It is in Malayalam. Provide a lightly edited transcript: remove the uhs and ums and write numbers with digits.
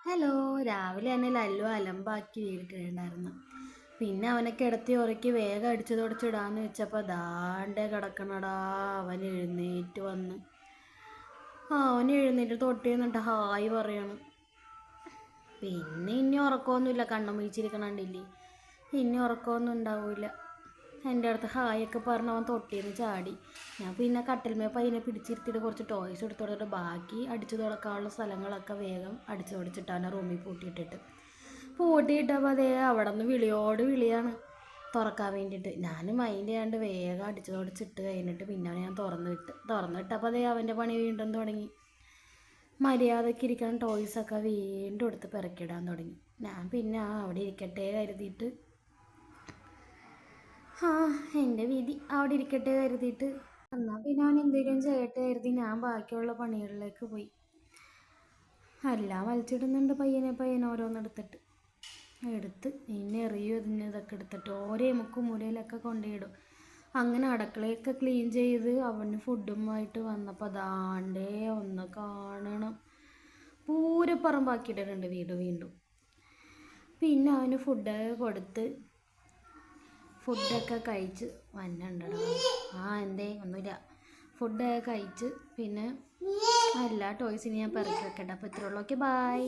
ഹലോ. രാവിലെ തന്നെ ലല്ലു അലമ്പാക്കി വീട്ടിട്ടുണ്ടായിരുന്നു. പിന്നെ അവനെ കിടത്തി ഉറക്കി വേഗം അടിച്ചു തുടച്ചിടാന്ന് വെച്ചപ്പോൾ ദാണ്ടേ കിടക്കണടാ. അവൻ എഴുന്നേറ്റ് വന്ന് അവൻ എഴുന്നേറ്റ് തൊട്ടി നിന്നിട്ട് ഹായ് പറയണം. പിന്നെ ഇനി ഉറക്കമൊന്നുമില്ല, കണ്ണും വീച്ചിരിക്കണണ്ടില്ലേ. ഇനി ഉറക്കമൊന്നും ഉണ്ടാവില്ല. എൻ്റെ അടുത്ത് ഹായൊക്കെ പറഞ്ഞ് അവൻ തൊട്ടിന്ന് ചാടി. ഞാൻ പിന്നെ കട്ടിൽമേ പയ്യനെ പിടിച്ചിരുത്തിയിട്ട് കുറച്ച് ടോയ്സ് എടുത്ത് കൊടുത്തിട്ട് ബാക്കി അടിച്ചു തുടക്കാനുള്ള സ്ഥലങ്ങളൊക്കെ വേഗം അടിച്ചു തുടച്ചിട്ടാണ് റൂമിൽ പൂട്ടിയിട്ടപ്പോൾ അതേ അവിടെ നിന്ന് വിളിയോട് വിളിയാണ് തുറക്കാൻ വേണ്ടിയിട്ട്. ഞാനും മൈൻഡ് ചെയ്യാണ്ട് വേഗം അടിച്ചു തുടച്ചിട്ട് കഴിഞ്ഞിട്ട് പിന്നെ അവനെ ഞാൻ തുറന്നിട്ടപ്പോൾ അതേ അവൻ്റെ പണി വീണ്ടും തുടങ്ങി. മര്യാദയ്ക്ക് ഇരിക്കാൻ ടോയ്സൊക്കെ വീണ്ടും എടുത്ത് പിറക്കിടാൻ തുടങ്ങി. ഞാൻ പിന്നെ അവിടെ ഇരിക്കട്ടെ കരുതിയിട്ട് എൻ്റെ വിധി അവിടെ ഇരിക്കട്ടെ കരുതിയിട്ട് എന്നാൽ പിന്നെ അവൻ എന്തെങ്കിലും ചെയ്യട്ടെ കരുതി ഞാൻ ബാക്കിയുള്ള പണികളിലേക്ക് പോയി. എല്ലാം വലിച്ചിടുന്നുണ്ട് പയ്യനെ ഓരോന്നെടുത്തിട്ട് ഇനി എറിയും ഇതൊക്കെ എടുത്തിട്ട് ഓരോ മുക്കും മുരയിലൊക്കെ കൊണ്ടുപോയിടും. അങ്ങനെ അടുക്കളയൊക്കെ ക്ലീൻ ചെയ്ത് അവന് ഫുഡുമായിട്ട് വന്നപ്പോൾ ദാണ്ടേ ഒന്ന് കാണണം, പൂരപ്പറമ്പാക്കിയിട്ടുണ്ട് വീട് വീണ്ടും. പിന്നെ അവന് ഫുഡൊക്കെ കൊടുത്ത് ഫുഡൊക്കെ കഴിച്ച് വന്നുണ്ടോ. എന്തേ ഒന്നുമില്ല. ഫുഡൊക്കെ കഴിച്ച് പിന്നെ എല്ലാ ടോയ്സിനും ഞാൻ പിറക്കി വെക്കട്ടെ. അപ്പോൾ ഇത്രയുള്ളൂ. Okay, bye.